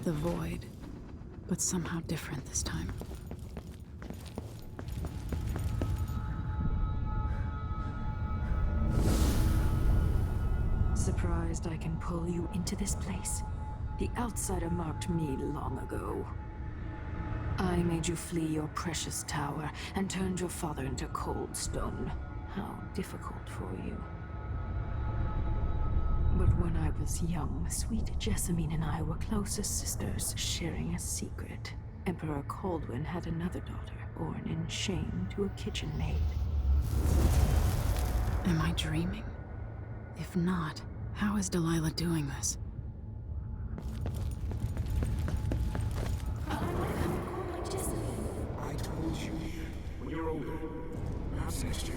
The void, but somehow different this time. Surprised I can pull you into this place? The outsider marked me long ago. I made you flee your precious tower and turned your father into cold stone. How difficult for you. But when I was young, sweet Jessamine and I were close as sisters, sharing a secret. Emperor Kaldwin had another daughter, born in shame to a kitchen maid. Am I dreaming? If not, how is Delilah doing this? I told you when you're older, perhaps next year.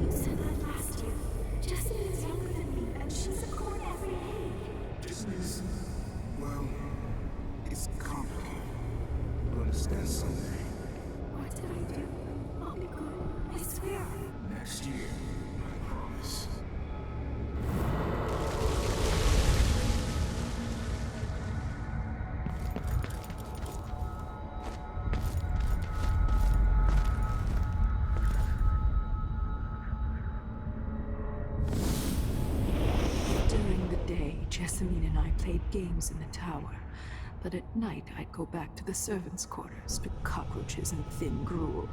You said that last year. Jessamine is younger than me, and she's a court every day. Business, well, it's complicated. You'll understand someday. What did I do? I'll be good. I swear. Next year, I promise. During the day, Jessamine and I played games in the tower. But at night, I'd go back to the servants' quarters to cockroaches and thin gruel.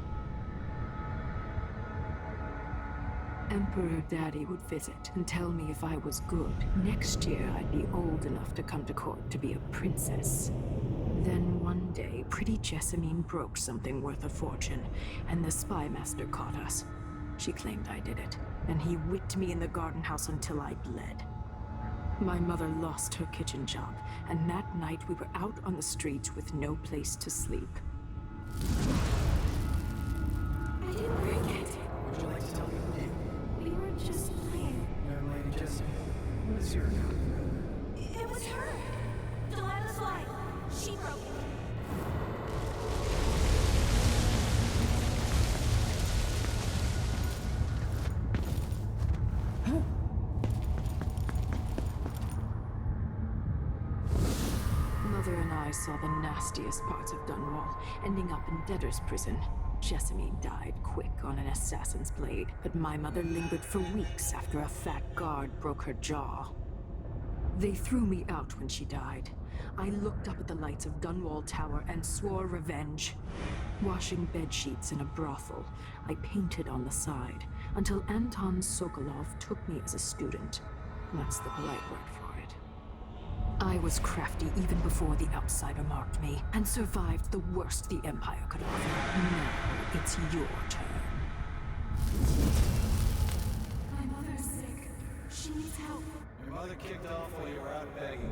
Emperor Daddy would visit and tell me if I was good. Next year, I'd be old enough to come to court to be a princess. Then one day, pretty Jessamine broke something worth a fortune, and the spy master caught us. She claimed I did it, and he whipped me in the garden house until I bled. My mother lost her kitchen job, and that night we were out on the streets with no place to sleep. I didn't break it. Would you like to tell me who did? We were just playing. Young Lady Jessamine, what is your account? It was her. Delilah's life. She broke it. Mother and I saw the nastiest parts of Dunwall, ending up in debtor's prison. Jessamine died quick on an assassin's blade, but my mother lingered for weeks after a fat guard broke her jaw. They threw me out when she died. I looked up at the lights of Dunwall Tower and swore revenge. Washing bedsheets in a brothel, I painted on the side, until Anton Sokolov took me as a student. That's the polite word for it. I was crafty even before the outsider marked me, and survived the worst the Empire could offer. Now it's your turn. My mother's sick. She needs help. Your mother kicked off while you were out begging.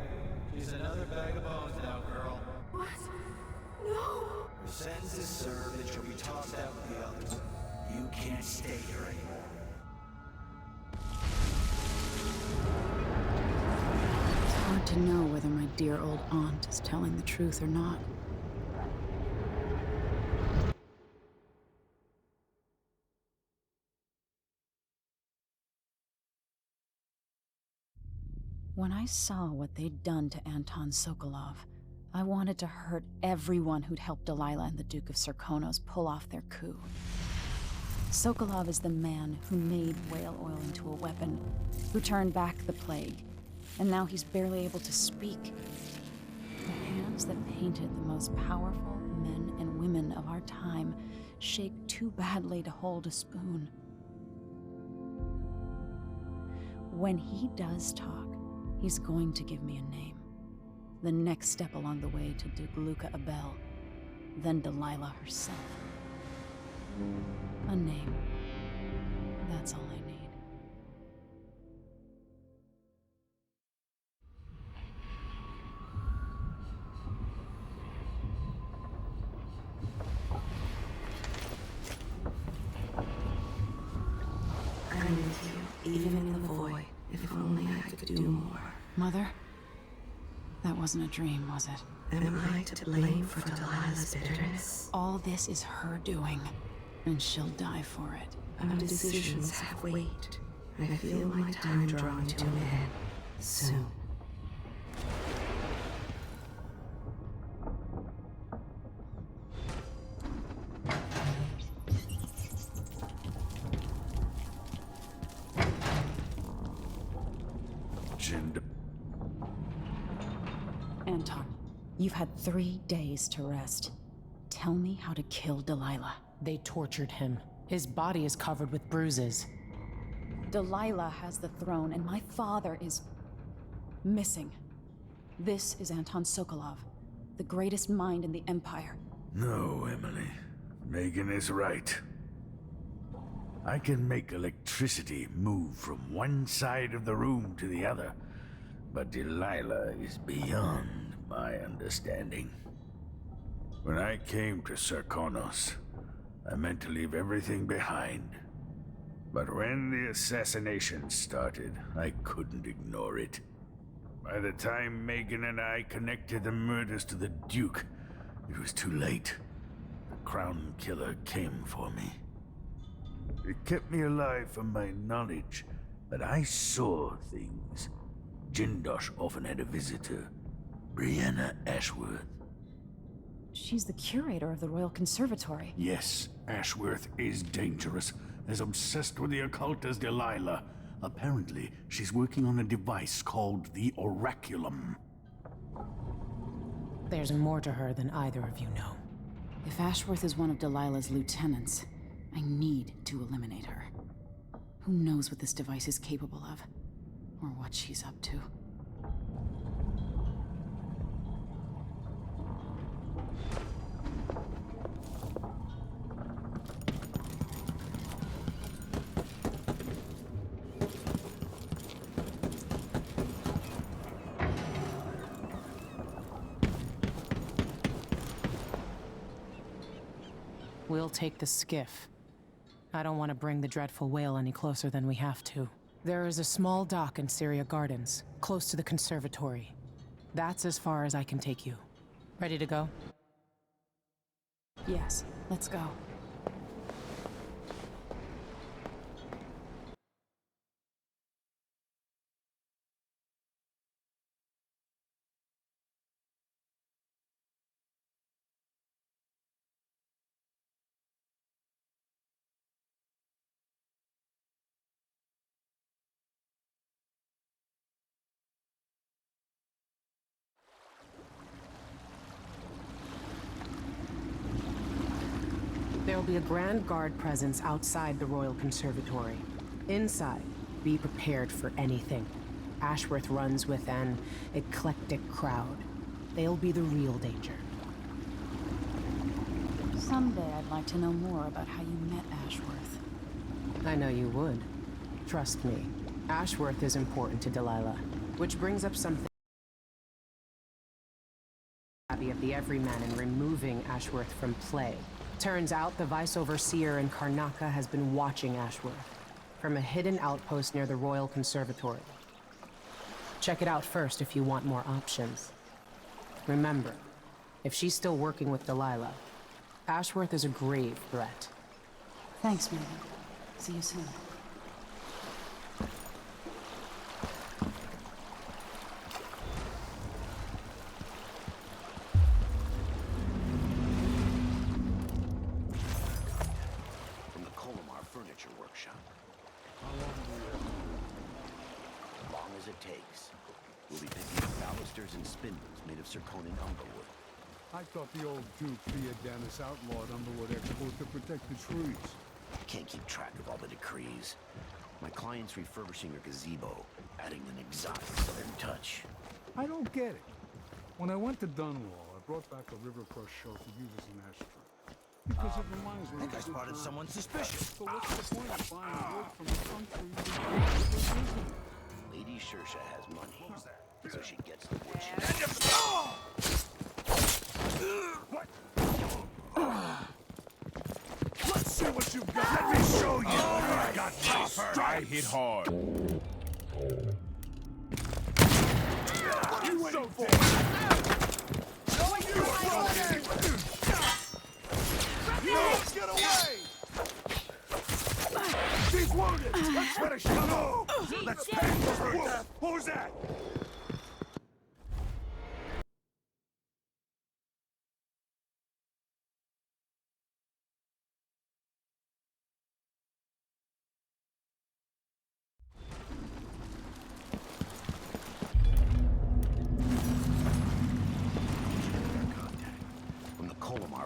She's another bag of bones now, girl. What? No! Your sentence is served and she'll be tossed out with the others. You can't stay here anymore. It's hard to know whether my dear old aunt is telling the truth or not. When I saw what they'd done to Anton Sokolov, I wanted to hurt everyone who'd helped Delilah and the Duke of Serkonos pull off their coup. Sokolov is the man who made whale oil into a weapon, who turned back the plague, and now he's barely able to speak. The hands that painted the most powerful men and women of our time shake too badly to hold a spoon. When he does talk, he's going to give me a name. The next step along the way to Dugluka Abel, then Delilah herself. A name. That's all I need. I'm with you, even in the void. If only I could do more. Mother? That wasn't a dream, was it? Am I to blame for Delilah's bitterness? All this is her doing, and she'll die for it. Our decisions have weight. I feel my time drawing to an end. Soon. Anton, you've had 3 days to rest. Tell me how to kill Delilah. They tortured him. His body is covered with bruises. Delilah has the throne, and my father is missing. This is Anton Sokolov, the greatest mind in the Empire. No, Emily. Megan is right. I can make electricity move from one side of the room to the other, but Delilah is beyond my understanding. When I came to Serkonos, I meant to leave everything behind. But when the assassination started, I couldn't ignore it. By the time Megan and I connected the murders to the Duke, it was too late. The Crown Killer came for me. It kept me alive from my knowledge that I saw things. Jindosh often had a visitor, Brianna Ashworth. She's the curator of the Royal Conservatory. Yes, Ashworth is dangerous, as obsessed with the occult as Delilah. Apparently, she's working on a device called the Oraculum. There's more to her than either of you know. If Ashworth is one of Delilah's lieutenants, I need to eliminate her. Who knows what this device is capable of, or what she's up to. We'll take the skiff. I don't want to bring the dreadful whale any closer than we have to. There is a small dock in Syria Gardens, close to the conservatory. That's as far as I can take you. Ready to go? Yes, let's go. There will be a Grand Guard presence outside the Royal Conservatory. Inside, be prepared for anything. Ashworth runs with an eclectic crowd. They'll be the real danger. Someday I'd like to know more about how you met Ashworth. I know you would. Trust me. Ashworth is important to Delilah, which brings up something of the Everyman in removing Ashworth from play. Turns out the Vice Overseer in Karnaca has been watching Ashworth from a hidden outpost near the Royal Conservatory. Check it out first if you want more options. Remember, if she's still working with Delilah, Ashworth is a grave threat. Thanks, Megan. See you soon. I thought the old Duke feared Dennis outlawed Underwood export to protect the trees. Can't keep track of all the decrees. My client's refurbishing a gazebo, adding an exotic southern touch. I don't get it. When I went to Dunwall, I brought back a River Crush shell to use as an ashtray. Because it reminds me I think I spotted someone suspicious. So what's the point of buying wood from the country? Lady Shersha has money, so she gets the wood she What? Let's see what you've got. Let me show you. I got my stripes. I hit hard. You so for get away! She's wounded. Let's finish him off. Let's pay for her death. Who's that?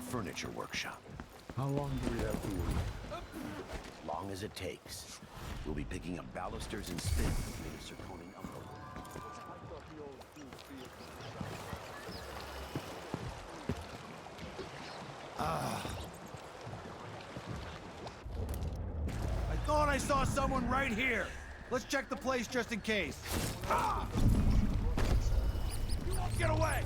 furniture workshop. How long do we have to wait? As long as it takes. We'll be picking up balusters and spins made of zirconium umber. I thought I saw someone right here. Let's check the place just in case. You won't get away!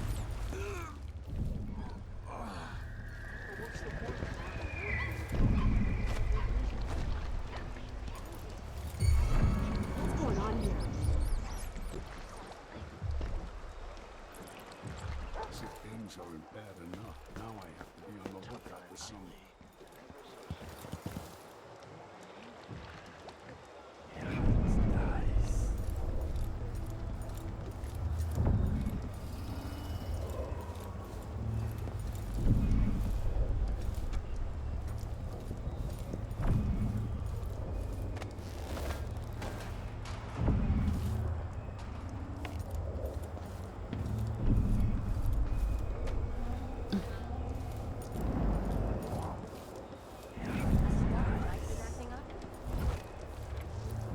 What's going on here? As if things aren't bad enough, now I have to be on the lookout for some.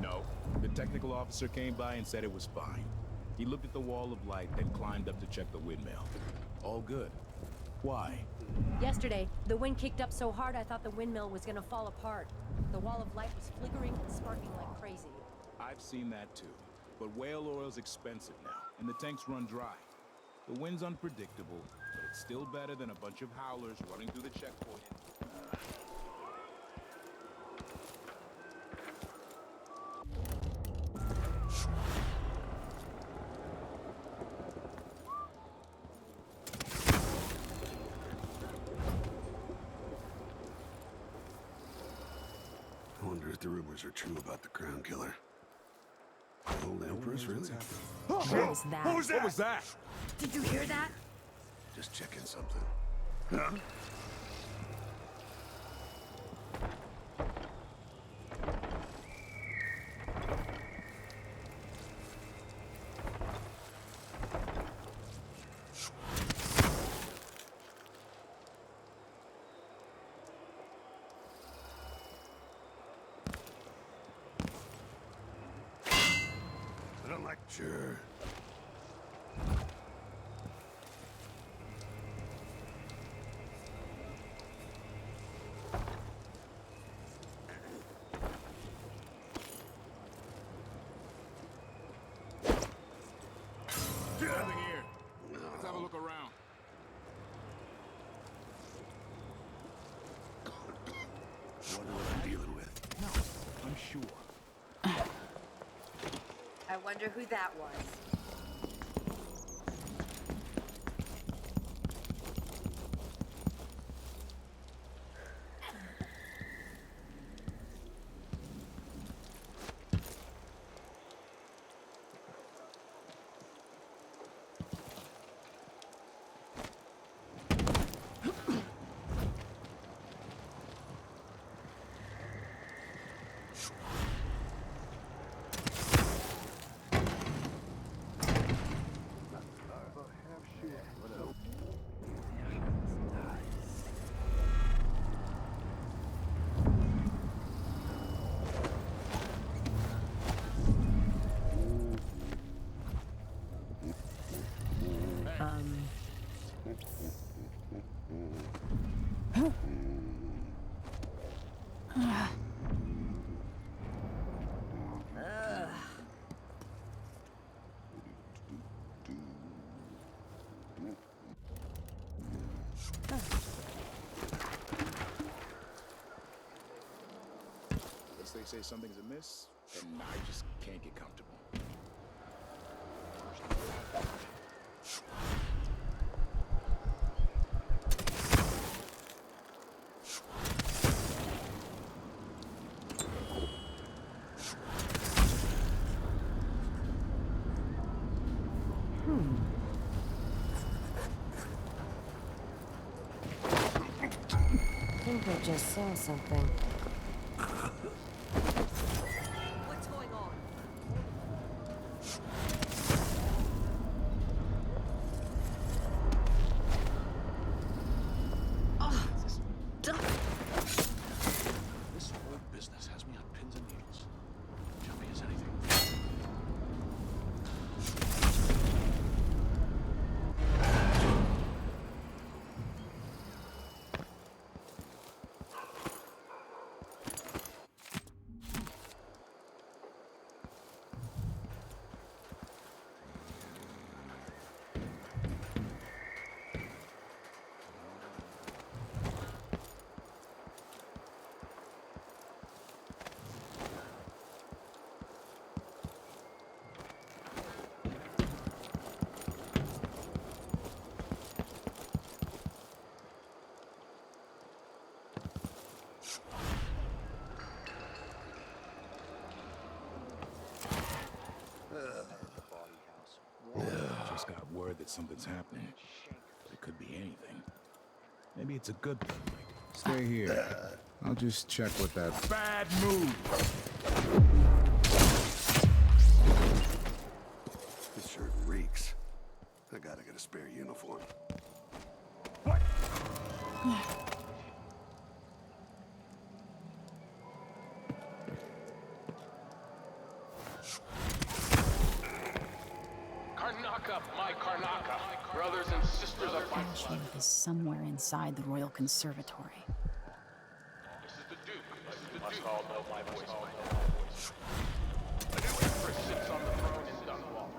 No. The technical officer came by and said it was fine. He looked at the wall of light, then climbed up to check the windmill. All good. Why? Yesterday, the wind kicked up so hard I thought the windmill was gonna fall apart. The wall of light was flickering and sparking like crazy. I've seen that too. But whale oil's expensive now, and the tanks run dry. The wind's unpredictable, but it's still better than a bunch of howlers running through the checkpoint. I wonder if the rumors are true about the Crown Killer. The old Empress, really? What was that? What was that? Did you hear that? Just checking something. Huh? I don't like... Sure. Nothing here. Let's have a look around. Wonder what I'm dealing with. No, I'm sure. I wonder who that was. Unless they say something's amiss, and I just can't get comfortable. I think I just saw something. What's going on? Oh. Just got word that something's happening. But it could be anything. Maybe it's a good thing. Stay here. I'll just check with that. Bad move! This shirt reeks. I gotta get a spare uniform. What? Karnaka, my Karnaka, brothers and sisters of my blood. Ashworth is somewhere inside the Royal Conservatory. This is the Duke. You must all know my voice. The new Empress sits on the throne in Dunwall.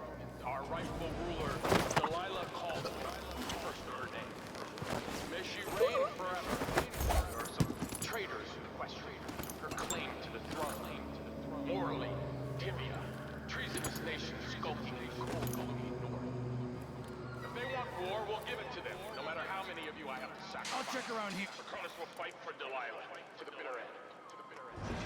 Our rightful ruler, Delilah Caldwell, first of her name. May she reign forever. There are some traitors who question her claim to the throne. Morally, tibia, treasonous nations skulking in cold gloomy north. If they want war, we'll give it to them, no matter how many of you I have to sacrifice. I'll check around here. Draconis will fight for Delilah, to the bitter end. To the bitter end.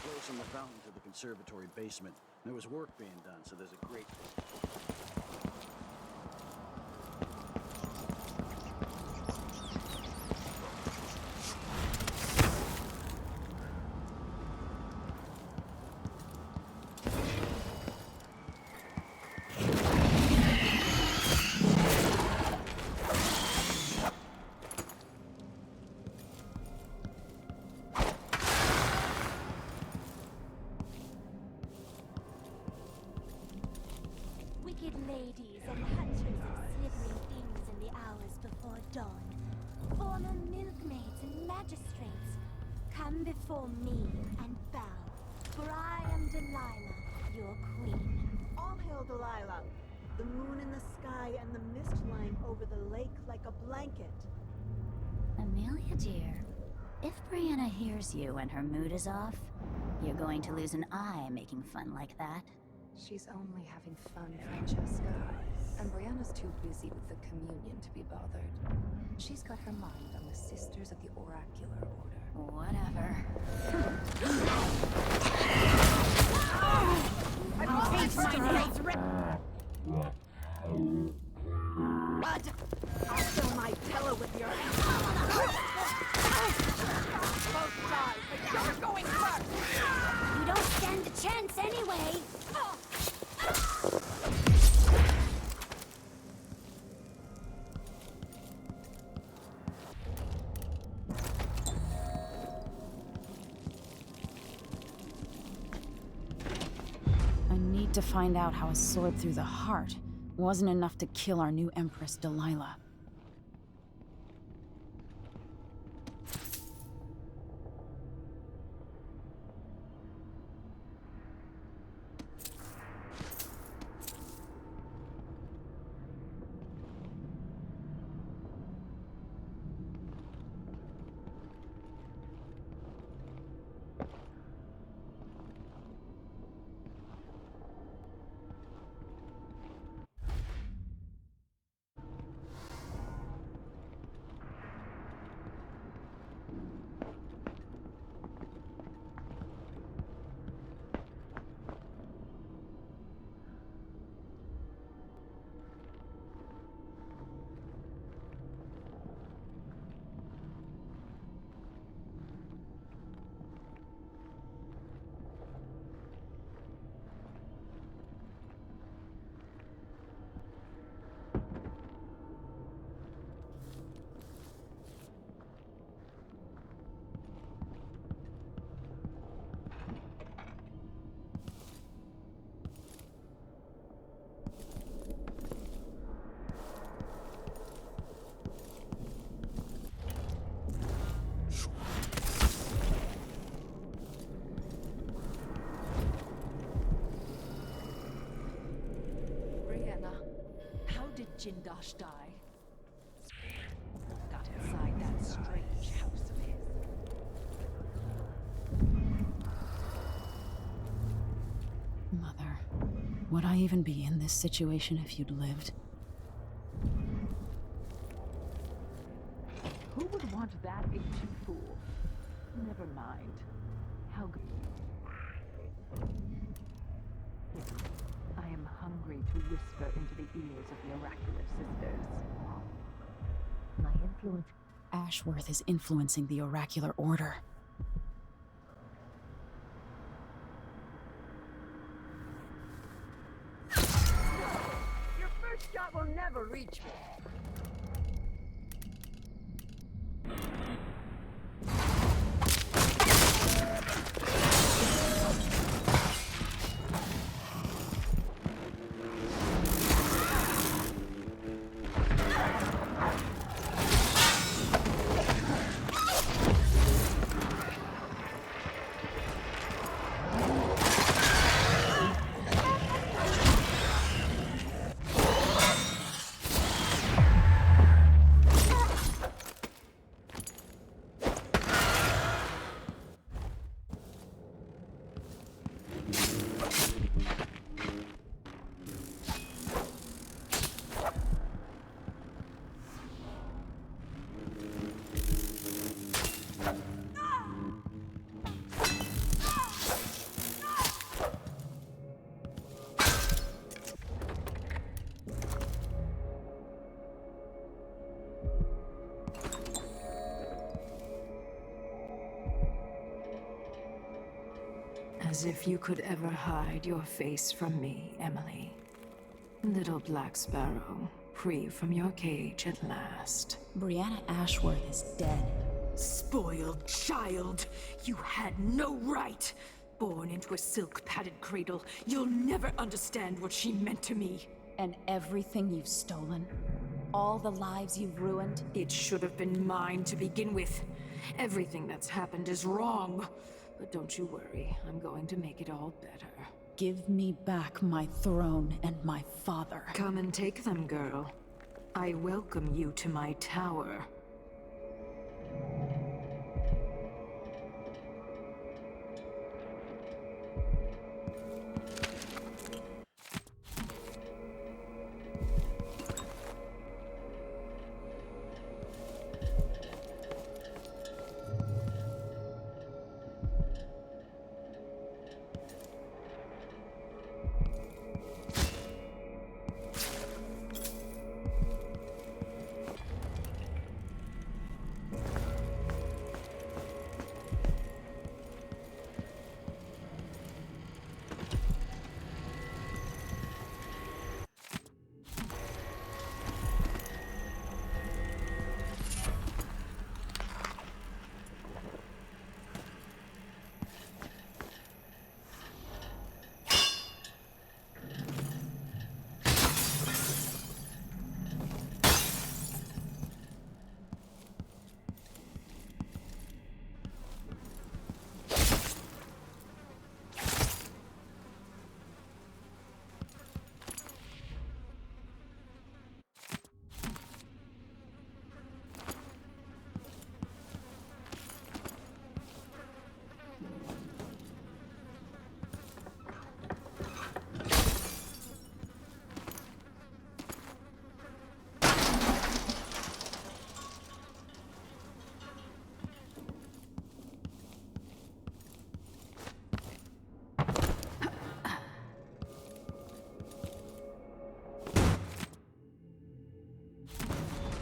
Close on the fountain to the conservatory basement. There was work being done, so there's a great... Wicked ladies and hunters of slithering things in the hours before dawn, former milkmaids and magistrates, come before me and bow, for I am Delilah, your queen. All hail Delilah, the moon in the sky and the mist lying over the lake like a blanket. Amelia, dear, if Brianna hears you and her mood is off, you're going to lose an eye making fun like that. She's only having fun, Francesca. And Brianna's too busy with the communion to be bothered. She's got her mind on the Sisters of the Oracular Order. Whatever. I hate my nails Blood! I'll fill my pillow with your both die, but you're going first! You don't stand a chance anyway. I need to find out how a sword through the heart wasn't enough to kill our new Empress, Delilah. Jindosh die. Got inside that strange house of his. Mother, would I even be in this situation if you'd lived? Who would want that ancient fool? Never mind. How good. I am hungry to whisper into the ears of the oracular sisters. My influence. Ashworth is influencing the oracular order. Your first shot will never reach me. As if you could ever hide your face from me, Emily. Little Black Sparrow, free from your cage at last. Brianna Ashworth is dead. Spoiled child! You had no right! Born into a silk-padded cradle, you'll never understand what she meant to me. And everything you've stolen? All the lives you've ruined? It should have been mine to begin with. Everything that's happened is wrong. But don't you worry, I'm going to make it all better. Give me back my throne and my father. Come and take them, girl. I welcome you to my tower.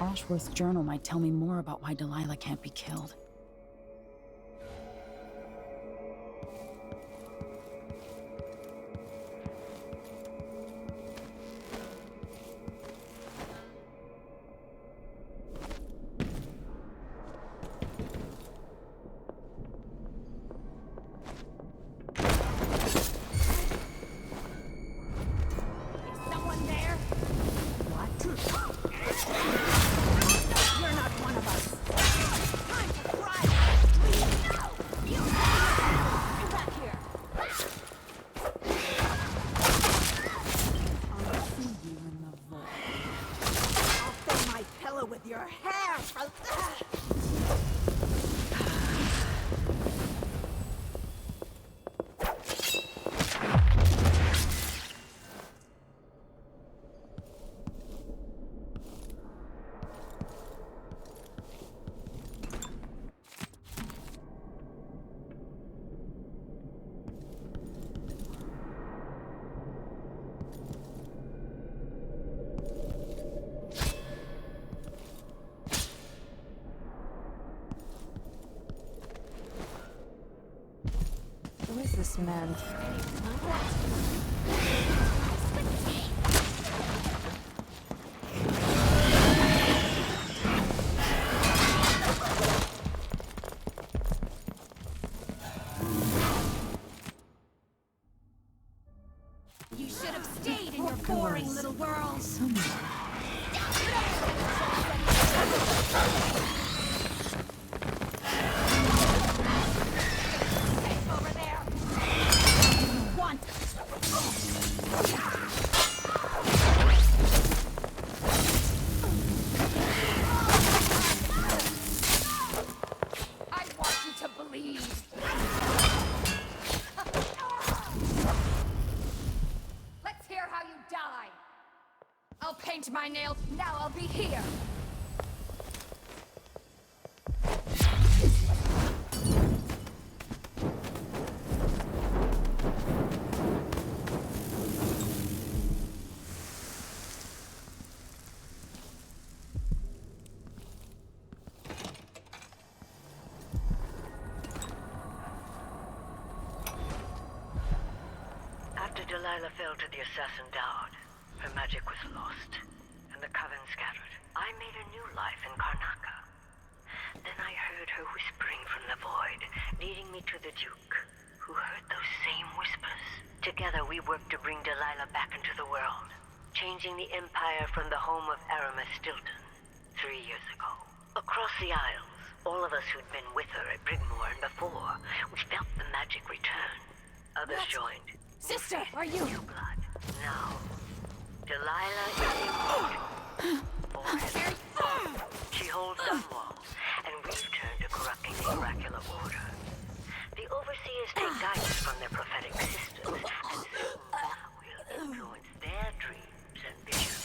Ashworth's journal might tell me more about why Delilah can't be killed. You're not one of us. Time to Who is this man? You should have stayed in your boring little world. Over there. Want. I want you to bleed. Let's hear how you die. I'll paint my nails. Now I'll be here. After Delilah fell to the assassin Dowd, her magic was lost, and the coven scattered. I made a new life in Karnaca. Then I heard her whispering from the void, leading me to the Duke, who heard those same whispers. Together we worked to bring Delilah back into the world, changing the Empire from the home of Aramis Stilton 3 years ago. Across the Isles, all of us who'd been with her at Brigmore and before, we felt the magic return. Others joined. Sister, are you? New blood. Now, Delilah is immortal. Forever. She holds Dunwall, and we've turned to corrupting the oracular order. The overseers take guidance from their prophetic sisters, and soon we'll influence their dreams and visions.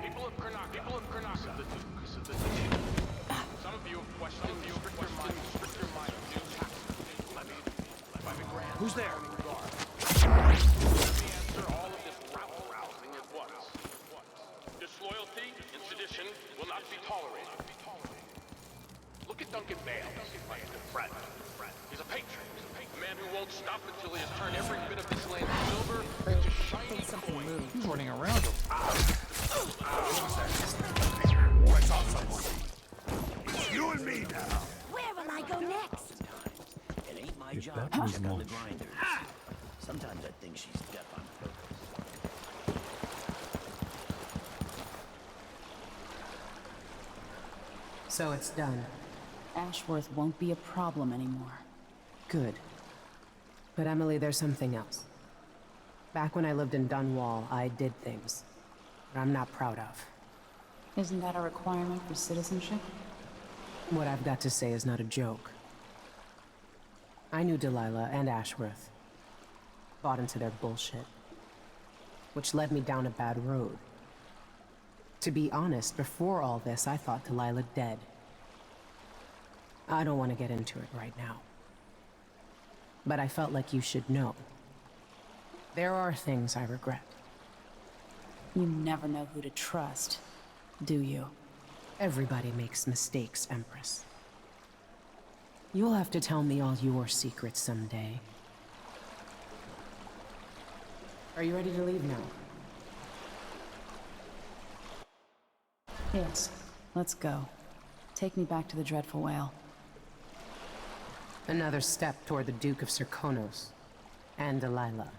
People of Karnaca, some of you have questioned your mind new tactics levied by the Grand Who's there? Guard. Let me answer all of this rabble-rousing at once. Disloyalty and sedition will not be tolerated. Look at Duncan Bales, my friend. He's a patriot, a man who won't stop until he has turned every bit of this land silver into shiny coin. He's running around him. What's on someone? It's you and me now. Where will I go next? It ain't my If job that to was check on the launch. grinders. Sometimes I think she's deaf on purpose. So it's done. Ashworth won't be a problem anymore. Good. But Emily, there's something else. Back when I lived in Dunwall, I did things that I'm not proud of. Isn't that a requirement for citizenship? What I've got to say is not a joke. I knew Delilah and Ashworth. Bought into their bullshit. Which led me down a bad road. To be honest, before all this, I thought Delilah dead. I don't want to get into it right now. But I felt like you should know. There are things I regret. You never know who to trust, do you? Everybody makes mistakes, Empress. You'll have to tell me all your secrets someday. Are you ready to leave now? Yes. Let's go. Take me back to the Dreadful Whale. Another step toward the Duke of Serkonos and Delilah.